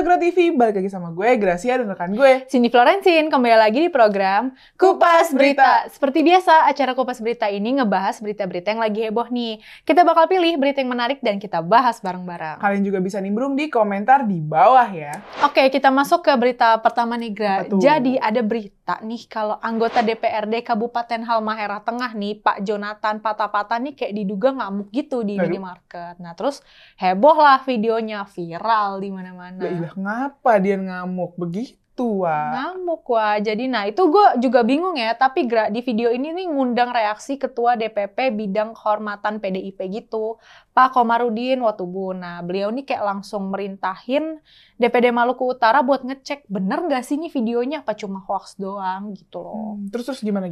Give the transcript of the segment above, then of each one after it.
Cakra TV, balik lagi sama gue, Gracia, dan rekan gue Cindy Florencin, kembali lagi di program Kupas Berita. Seperti biasa, acara Kupas Berita ini ngebahas berita-berita yang lagi heboh nih. Kita bakal pilih berita yang menarik dan kita bahas bareng-bareng. Kalian juga bisa nimbrung di komentar di bawah ya. Oke, kita masuk ke berita pertama nih, Gra. Betul. Jadi ada berita nih kalau anggota DPRD Kabupaten Halmahera Tengah nih, Pak Jonathan Patapata nih kayak diduga ngamuk gitu di minimarket. Nah, terus heboh lah videonya, viral di mana-mana. Ya ilah, ngapa dia ngamuk begitu, Wak? Ngamuk, wah. Jadi, nah itu gue juga bingung ya. Tapi di video ini nih ngundang reaksi Ketua DPP Bidang Kehormatan PDIP gitu, Pak Komarudin Watubun. Nah, beliau nih kayak langsung merintahin DPD Maluku Utara buat ngecek bener nggak sih nih videonya, apa cuma hoax doang gitu loh. Terus gimana?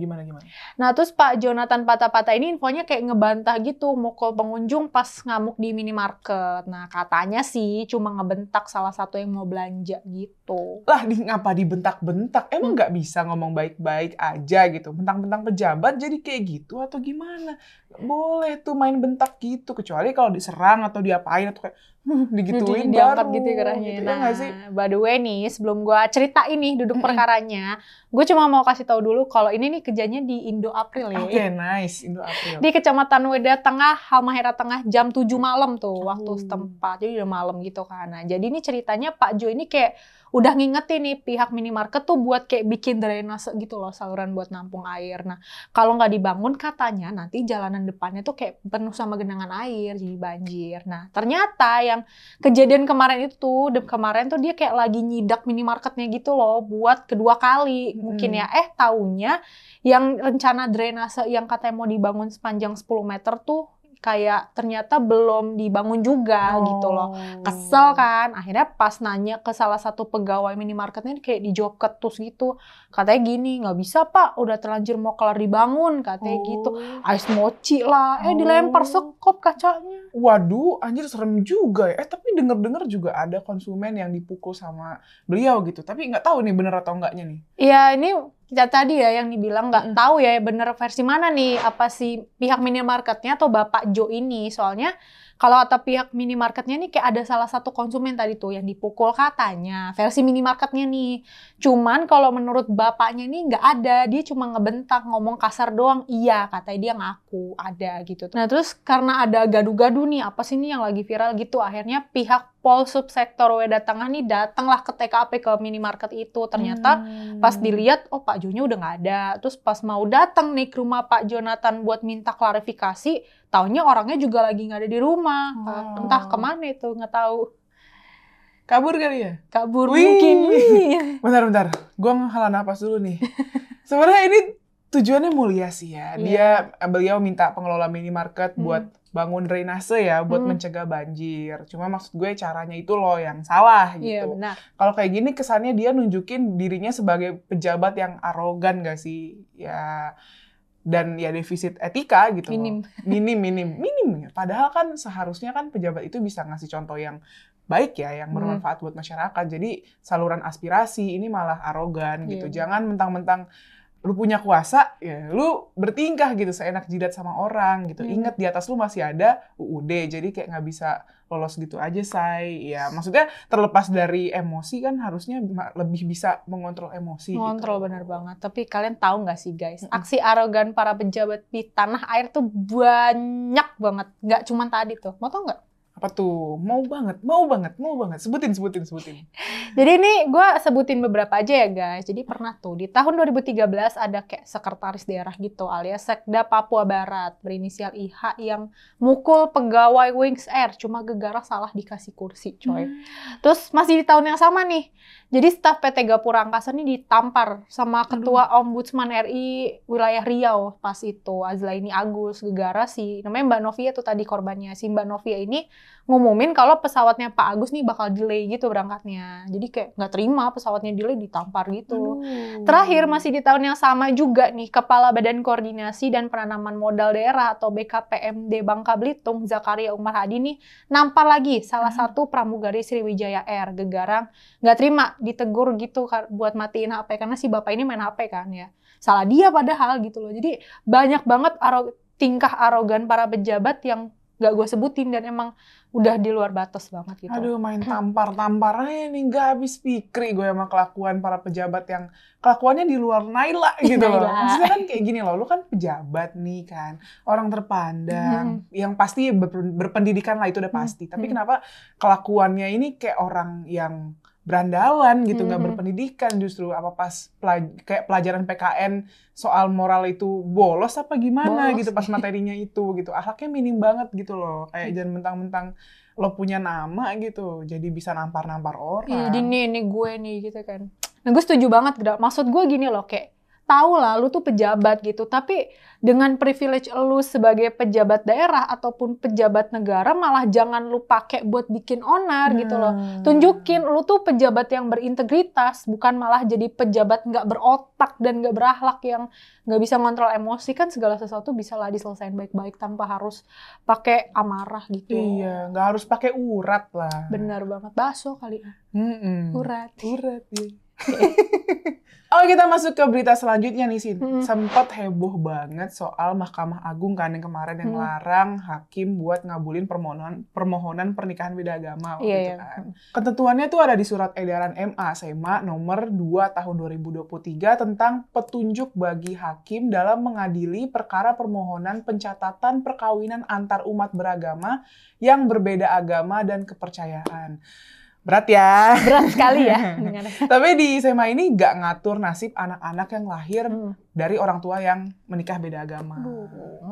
Nah, terus Pak Jonathan Patapata ini infonya kayak ngebantah gitu, mukul pengunjung pas ngamuk di minimarket. Nah, katanya sih cuma ngebentak salah satu yang mau belanja gitu. Lah, ngapa dibentak-bentak? Emang nggak bisa ngomong baik-baik aja gitu? Bentang-bentang pejabat jadi kayak gitu atau gimana? Gak boleh tuh main bentak gitu, kecuali kalau diserang atau diapain atau kayak digituin diangkat baru. gitu kerahnya. Gitu, Nah, ya nggak sih? by the way nih, sebelum gue cerita ini duduk perkaranya, gue cuma mau kasih tahu dulu kalau ini nih kerjanya di Indo April ya. Oke, nice. Indo April. Di Kecamatan Weda Tengah, Halmahera Tengah, jam 7 malam tuh waktu setempat. Jadi udah malam gitu kan. Nah, jadi ini ceritanya Pak Jo ini kayak udah ngingetin nih pihak minimarket tuh buat kayak bikin drainase gitu loh, saluran buat nampung air. Nah, kalau nggak dibangun katanya nanti jalanan depannya tuh kayak penuh sama genangan air, jadi banjir. Nah, ternyata yang kejadian kemarin tuh dia kayak lagi nyidak minimarketnya gitu loh buat kedua kali. Mungkin ya, taunya yang rencana drainase yang katanya mau dibangun sepanjang 10 meter tuh kayak ternyata belum dibangun juga gitu loh. Kesel kan, akhirnya pas nanya ke salah satu pegawai minimarketnya kayak dijawab ketus gitu. Katanya gini, nggak bisa Pak, udah terlanjur mau kelar dibangun, katanya gitu. Ais mochi lah, dilempar sekop kacanya. Waduh, anjir serem juga ya. Tapi denger-denger juga ada konsumen yang dipukul sama beliau gitu. Tapi nggak tahu nih bener atau enggaknya nih. Iya, ini kita tadi ya yang dibilang nggak tahu ya bener versi mana nih, apa si pihak minimarketnya atau Bapak Jo ini. Soalnya kalau kata pihak minimarketnya nih kayak ada salah satu konsumen tadi tuh yang dipukul katanya, versi minimarketnya nih. Cuman kalau menurut bapaknya nih nggak ada, dia cuma ngebentak, ngomong kasar doang. Iya, katanya dia ngaku ada gitu. Nah terus karena ada gaduh-gaduh nih, apa sih nih yang lagi viral gitu, akhirnya pihak Polsub Sektor Weda Tengah nih datanglah ke TKP ke minimarket itu. Ternyata pas dilihat, oh Pak Jo-nya udah nggak ada. Terus pas mau datang nih ke rumah Pak Jonathan buat minta klarifikasi, taunya orangnya juga lagi nggak ada di rumah. Entah kemana itu, nggak tahu. Kabur kali ya? Kabur mungkin. Bentar. Gue ngehela napas dulu nih. Sebenarnya ini tujuannya mulia sih ya. Beliau minta pengelola minimarket buat bangun drainase ya, buat mencegah banjir. Cuma maksud gue caranya itu loh yang salah gitu. Iya, benar. Kalau kayak gini kesannya dia nunjukin dirinya sebagai pejabat yang arogan gak sih? Ya, dan ya defisit etika gitu. Minim. Padahal kan seharusnya kan pejabat itu bisa ngasih contoh yang baik ya, yang bermanfaat buat masyarakat. Jadi saluran aspirasi ini malah arogan gitu. Jangan mentang-mentang lu punya kuasa, ya lu bertingkah gitu seenak jidat sama orang gitu. Ingat di atas lu masih ada UUD, jadi kayak nggak bisa lolos gitu aja, say. Ya maksudnya terlepas dari emosi kan harusnya lebih bisa mengontrol emosi. Mengontrol gitu. benar banget. Tapi kalian tahu nggak sih guys, aksi arogan para pejabat di tanah air tuh banyak banget. Nggak cuma tadi tuh. Mau tau nggak? Apa tuh? Mau banget. Sebutin. Jadi ini gue sebutin beberapa aja ya guys. Jadi pernah tuh di tahun 2013 ada kayak sekretaris daerah gitu alias Sekda Papua Barat berinisial IH yang mukul pegawai Wings Air cuma gegara salah dikasih kursi coy. Terus masih di tahun yang sama nih. Jadi staf PT Gapura Angkasa ini ditampar sama Ketua Ombudsman RI wilayah Riau pas itu, Azlaini Agus, gegara si namanya Mbak Novia tuh tadi korbannya. Si Mbak Novia ini ngumumin kalau pesawatnya Pak Agus nih bakal delay gitu berangkatnya. Jadi kayak nggak terima pesawatnya delay, ditampar gitu. Terakhir masih di tahun yang sama juga nih, Kepala Badan Koordinasi dan Penanaman Modal Daerah atau BKPMD Bangka Belitung, Zakaria Umar Hadi nih nampar lagi salah satu pramugari Sriwijaya Air, gegarang nggak terima, ditegur gitu buat matiin HP karena si bapak ini main HP kan ya. Salah dia padahal gitu loh. Jadi banyak banget tingkah arogan para pejabat yang nggak gue sebutin dan emang udah di luar batas banget gitu. Aduh, main tampar-tampar aja nih, nggak habis pikir gue sama kelakuan para pejabat yang kelakuannya di luar naila gitu loh. Maksudnya kan kayak gini loh, lu kan pejabat nih kan, orang terpandang, yang pasti berpendidikan lah, itu udah pasti. Tapi kenapa kelakuannya ini kayak orang yang berandalan gitu, nggak berpendidikan justru. Apa pas kayak pelajaran PKN soal moral itu bolos apa gimana gitu pas materinya itu gitu. Akhlaknya minim banget gitu loh. Kayak jangan mentang-mentang lo punya nama gitu, jadi bisa nampar-nampar orang. Iya, ini gue nih gitu kan. Nah gue setuju banget, maksud gue gini loh, kayak tahu lah lu tuh pejabat gitu, tapi dengan privilege lu sebagai pejabat daerah ataupun pejabat negara malah jangan lu pakai buat bikin onar gitu loh. Tunjukin lu tuh pejabat yang berintegritas, bukan malah jadi pejabat nggak berotak dan nggak berakhlak yang nggak bisa ngontrol emosi. Kan segala sesuatu bisa lah diselesain baik-baik tanpa harus pakai amarah gitu. Iya, nggak harus pakai urat lah. Benar banget, bakso kali ya. Urat ya. Oh, kita masuk ke berita selanjutnya nih, Sin. Sempat heboh banget soal Mahkamah Agung kan yang kemarin yang larang hakim buat ngabulin permohonan pernikahan beda agama waktu itu kan. Ketentuannya tuh ada di surat edaran MA SEMA nomor 2 tahun 2023 tentang petunjuk bagi hakim dalam mengadili perkara permohonan pencatatan perkawinan antar umat beragama yang berbeda agama dan kepercayaan. Berat ya. Berat sekali ya. Tapi di SEMA ini nggak ngatur nasib anak-anak yang lahir dari orang tua yang menikah beda agama.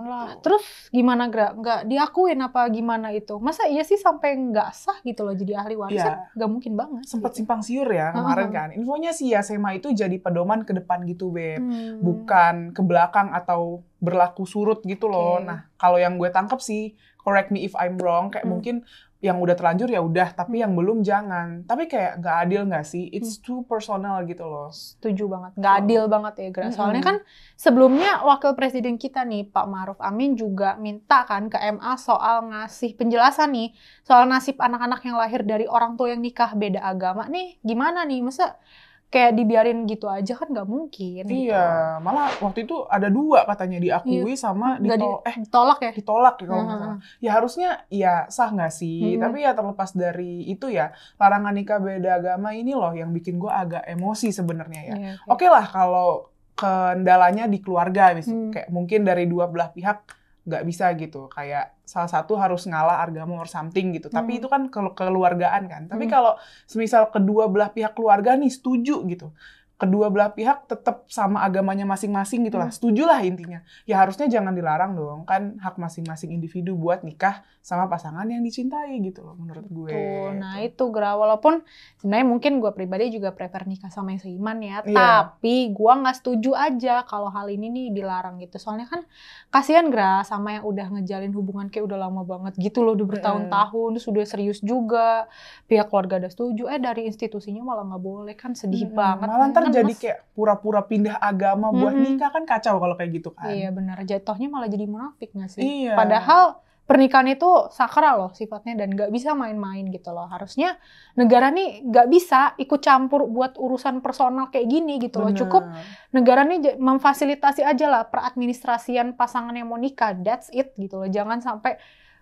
Lah. Terus gimana, Gra? Nggak diakuin apa gimana itu? Masa iya sih sampai nggak sah gitu loh jadi ahli waris? Ya. Nggak mungkin banget. Sempat simpang siur ya kemarin kan. Infonya sih ya SEMA itu jadi pedoman ke depan gitu, Beb. Bukan ke belakang atau berlaku surut gitu loh. Nah, kalau yang gue tangkep sih, correct me if I'm wrong, kayak mungkin yang udah terlanjur ya udah, tapi yang belum jangan. Tapi kayak nggak adil nggak sih? It's too personal gitu loh. Setuju banget. Nggak adil banget ya, Gra. Soalnya kan sebelumnya Wakil Presiden kita nih, Pak Ma'ruf Amin juga minta kan ke MA soal ngasih penjelasan nih, soal nasib anak-anak yang lahir dari orang tua yang nikah beda agama nih, gimana nih? Masa kayak dibiarin gitu aja kan nggak mungkin. Iya, gitu. Malah waktu itu ada 2 katanya diakui sama ditolak ya? Ditolak ya kalau nggak salah. Ya harusnya ya sah nggak sih? Tapi ya terlepas dari itu ya, larangan nikah beda agama ini loh yang bikin gue agak emosi sebenarnya ya. Oke lah kalau kendalanya di keluarga, kayak mungkin dari 2 belah pihak nggak bisa gitu, kayak salah satu harus ngalah agama or something gitu. Tapi itu kan kekeluargaan kan. Tapi kalau semisal kedua belah pihak keluarga nih setuju gitu, kedua belah pihak tetap sama agamanya masing-masing gitu lah, setujulah intinya. Ya harusnya jangan dilarang dong, kan hak masing-masing individu buat nikah sama pasangan yang dicintai gitu loh menurut gue. Tuh, nah itu Gra, walaupun sebenarnya mungkin gue pribadi juga prefer nikah sama yang seiman ya, tapi gue nggak setuju aja kalau hal ini nih dilarang gitu. Soalnya kan kasihan Gra sama yang udah ngejalin hubungan kayak udah lama banget gitu loh, udah bertahun-tahun, terus udah serius juga, pihak keluarga udah setuju, dari institusinya malah nggak boleh, kan sedih banget. Malah ntar jadi kayak pura-pura pindah agama buat nikah, kan kacau kalau kayak gitu kan. Iya benar, jatuhnya malah jadi munafik nggak sih? Iya. Padahal pernikahan itu sakral loh sifatnya dan nggak bisa main-main gitu loh. Harusnya negara nih nggak bisa ikut campur buat urusan personal kayak gini gitu loh. Cukup negara nih memfasilitasi aja lah peradministrasian pasangan yang mau nikah, that's it gitu loh. Jangan sampai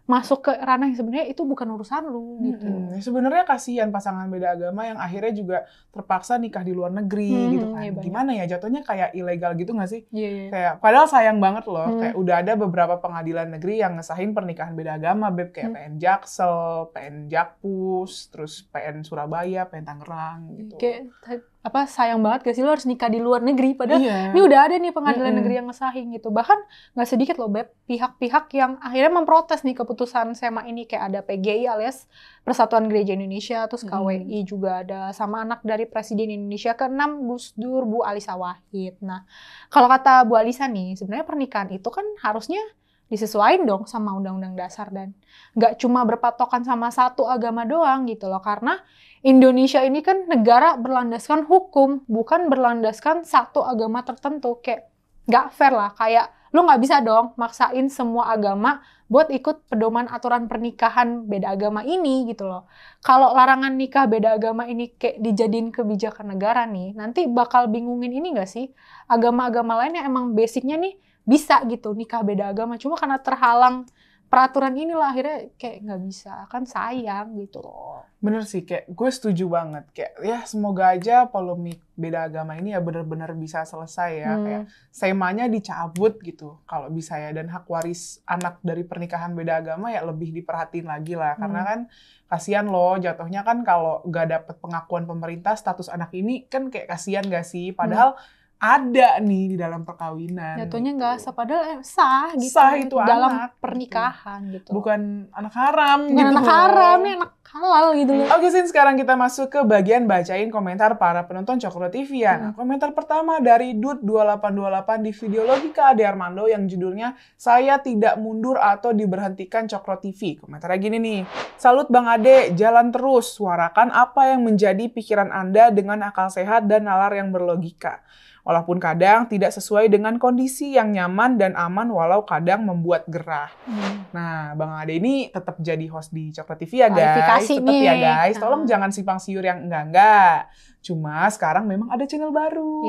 masuk ke ranah yang sebenarnya itu bukan urusan lu gitu. Sebenarnya kasihan pasangan beda agama yang akhirnya juga terpaksa nikah di luar negeri gitu kan. Gimana ya, jatuhnya kayak ilegal gitu nggak sih? Kayak padahal sayang banget loh, kayak udah ada beberapa pengadilan negeri yang ngesahin pernikahan beda agama, Beb, kayak PN Jaksel, PN Jakpus, terus PN Surabaya, PN Tangerang gitu. Kayak sayang banget gak sih lo harus nikah di luar negeri, padahal ini udah ada nih pengadilan negeri yang ngesahin gitu. Bahkan nggak sedikit loh, Beb, pihak-pihak yang akhirnya memprotes nih keputusan SEMA ini, kayak ada PGI alias Persatuan Gereja Indonesia, terus KWI juga ada, sama anak dari Presiden Indonesia ke-6 Gus Dur, Bu Alisa Wahid. Nah, kalau kata Bu Alisa nih, sebenarnya pernikahan itu kan harusnya disesuaikan dong sama Undang-Undang Dasar dan nggak cuma berpatokan sama satu agama doang gitu loh, karena Indonesia ini kan negara berlandaskan hukum, bukan berlandaskan satu agama tertentu. Kayak nggak fair lah, kayak lu nggak bisa dong maksain semua agama buat ikut pedoman aturan pernikahan beda agama ini gitu loh. Kalau larangan nikah beda agama ini kayak dijadiin kebijakan negara nih, nanti bakal bingungin ini nggak sih? Agama-agama lain yang emang basicnya nih bisa gitu nikah beda agama, cuma karena terhalang peraturan inilah akhirnya kayak nggak bisa, kan sayang gitu loh. Bener sih, kayak gue setuju banget. Kayak ya semoga aja polemik beda agama ini ya benar-benar bisa selesai ya. Kayak semanya dicabut gitu kalau bisa ya. Dan hak waris anak dari pernikahan beda agama ya lebih diperhatiin lagi lah. Karena kan kasihan loh jatuhnya kan kalau nggak dapet pengakuan pemerintah status anak ini kan kayak kasihan gak sih? Padahal ada nih di dalam perkawinan. Jatuhnya gitu. nggak sah, padahal sah gitu. Sah itu dalam anak, pernikahan gitu. Bukan anak haram Bukan gitu. anak haram, ini anak halal gitu loh. Oke, Sin, sekarang kita masuk ke bagian bacain komentar para penonton Cokro TV ya. Nah, komentar pertama dari Dut2828 di video Logika Ade Armando yang judulnya "Saya tidak mundur atau diberhentikan Cokro TV". Komentarnya gini nih. "Salut Bang Ade, jalan terus, suarakan apa yang menjadi pikiran Anda dengan akal sehat dan nalar yang berlogika. Walaupun kadang tidak sesuai dengan kondisi yang nyaman dan aman walau kadang membuat gerah." Nah, Bang Ade ini tetap jadi host di Coklat TV ya guys. Tetap ya guys. Tolong jangan simpang siur yang enggak. Cuma sekarang memang ada channel baru.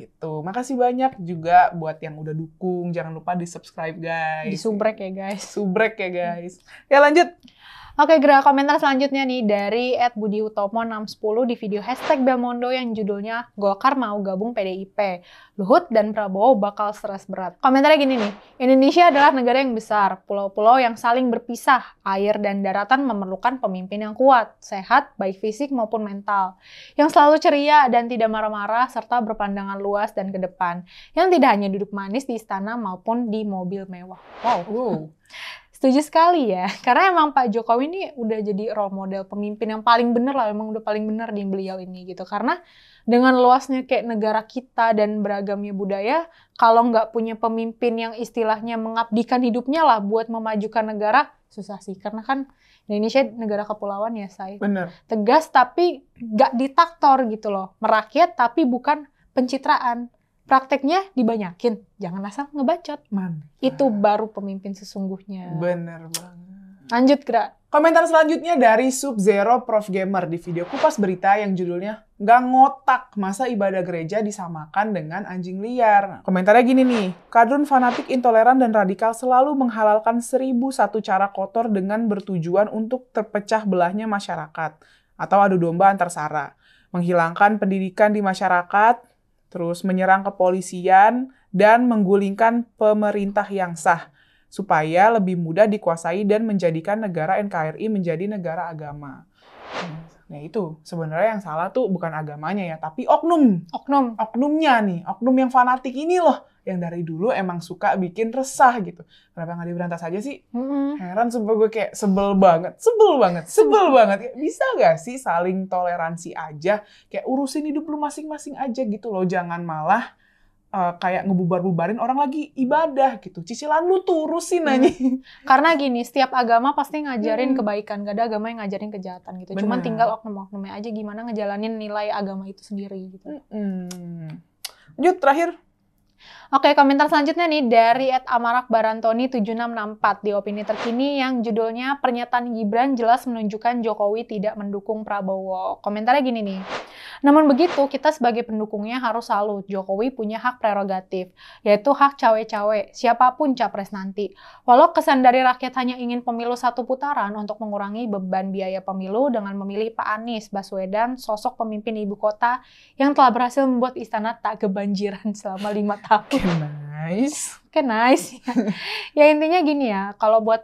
Gitu. Makasih banyak juga buat yang udah dukung. Jangan lupa di-subscribe guys. Disubrek ya guys. Subrek ya guys. Ya lanjut. Oke, gerak komentar selanjutnya nih dari @budiutomo610 di video #Belmondo yang judulnya "Golkar mau gabung PDIP, Luhut dan Prabowo bakal stres berat". Komentarnya gini nih, "Indonesia adalah negara yang besar, pulau-pulau yang saling berpisah, air dan daratan memerlukan pemimpin yang kuat, sehat, baik fisik maupun mental, yang selalu ceria dan tidak marah-marah, serta berpandangan luas dan ke depan, yang tidak hanya duduk manis di istana maupun di mobil mewah". Wow. Setuju sekali ya, karena emang Pak Jokowi ini udah jadi role model pemimpin yang paling bener lah, emang udah paling bener di beliau ini gitu. Karena dengan luasnya kayak negara kita dan beragamnya budaya, kalau nggak punya pemimpin yang istilahnya mengabdikan hidupnya lah buat memajukan negara, susah sih. Karena kan Indonesia negara kepulauan ya, say. Bener. Tegas tapi nggak diktator gitu loh, merakyat tapi bukan pencitraan. Prakteknya dibanyakin, jangan asal ngebacot. Itu baru pemimpin sesungguhnya. Bener banget. Lanjut, Gra. Komentar selanjutnya dari Sub-Zero Prof Gamer di video kupas berita yang judulnya "Nggak ngotak, masa ibadah gereja disamakan dengan anjing liar". Nah, komentarnya gini nih, "Kadrun fanatik intoleran dan radikal selalu menghalalkan 1001 cara kotor dengan bertujuan untuk terpecah belahnya masyarakat atau adu domba antar sara, menghilangkan pendidikan di masyarakat, terus menyerang kepolisian, dan menggulingkan pemerintah yang sah, supaya lebih mudah dikuasai dan menjadikan negara NKRI menjadi negara agama". Nah itu, sebenarnya yang salah tuh bukan agamanya ya, tapi oknumnya nih, oknum yang fanatik ini loh, yang dari dulu emang suka bikin resah gitu. Kenapa nggak diberantas aja sih? Heran, sumpah gue kayak sebel banget. Kayak, bisa nggak sih saling toleransi aja? Kayak urusin hidup lu masing-masing aja gitu loh, jangan malah kayak ngebubar-bubarin orang lagi ibadah gitu. Cicilan lu tuh urusin aja. Karena gini, setiap agama pasti ngajarin kebaikan, gak ada agama yang ngajarin kejahatan gitu. Cuman tinggal oknum-oknumnya aja gimana ngejalanin nilai agama itu sendiri gitu. Lanjut, terakhir. Oke, komentar selanjutnya nih dari @amarakbarantoni7664 di opini terkini yang judulnya "Pernyataan Gibran jelas menunjukkan Jokowi tidak mendukung Prabowo". Komentarnya gini nih, "Namun begitu, kita sebagai pendukungnya harus salut. Jokowi punya hak prerogatif, yaitu hak cawe-cawe, siapapun capres nanti. Walau kesan dari rakyat hanya ingin pemilu satu putaran untuk mengurangi beban biaya pemilu dengan memilih Pak Anies Baswedan, sosok pemimpin ibu kota yang telah berhasil membuat istana tak kebanjiran selama 5 tahun. Oke, nice. Ya intinya gini ya, kalau buat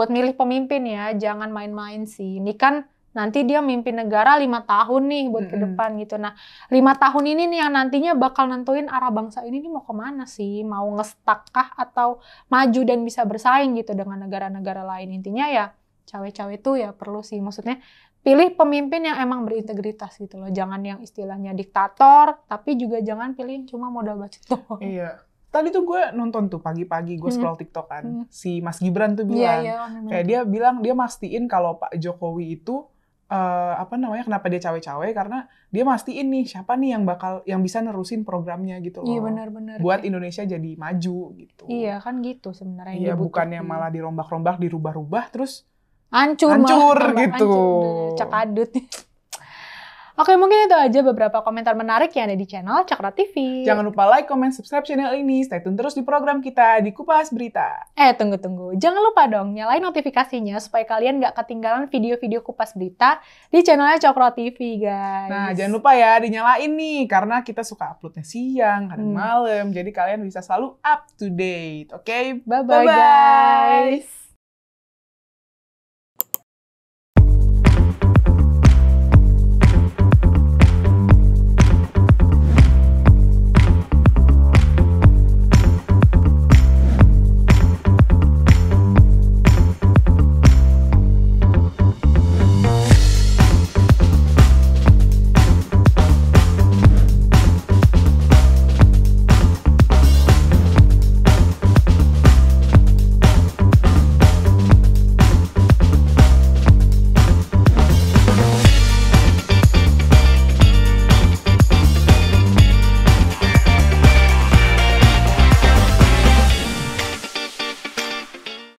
milih pemimpin ya, jangan main-main sih. Ini kan nanti dia mimpin negara 5 tahun nih buat ke depan gitu. Nah, 5 tahun ini nih yang nantinya bakal nentuin arah bangsa ini nih mau kemana sih? Mau ngestak kah atau maju dan bisa bersaing gitu dengan negara-negara lain. Intinya ya, cawe-cawe itu ya perlu sih. Maksudnya pilih pemimpin yang emang berintegritas gitu loh. Jangan yang istilahnya diktator, tapi juga jangan pilih cuma modal bacot doang. Iya. Tadi tuh gue nonton tuh pagi-pagi, gue scroll TikTok kan. Si Mas Gibran tuh bilang, kayak dia bilang, dia mastiin kalau Pak Jokowi itu, kenapa dia cawe-cawe, karena dia mastiin nih, siapa nih yang bisa nerusin programnya gitu loh. Iya, benar-benar. Buat Indonesia jadi maju gitu. Iya, kan gitu sebenarnya. Iya, bukannya malah dirombak-rombak, dirubah-rubah, terus hancur gitu. cakadut. Oke, mungkin itu aja beberapa komentar menarik yang ada di channel Cakra TV. Jangan lupa like, comment, subscribe channel ini. Stay tune terus di program kita di Kupas Berita. Tunggu. Jangan lupa dong nyalain notifikasinya supaya kalian nggak ketinggalan video-video Kupas Berita di channelnya Cakra TV, guys. Nah, jangan lupa ya dinyalain nih, karena kita suka uploadnya siang, kadang malam. Jadi kalian bisa selalu up to date. Oke? Bye-bye, guys.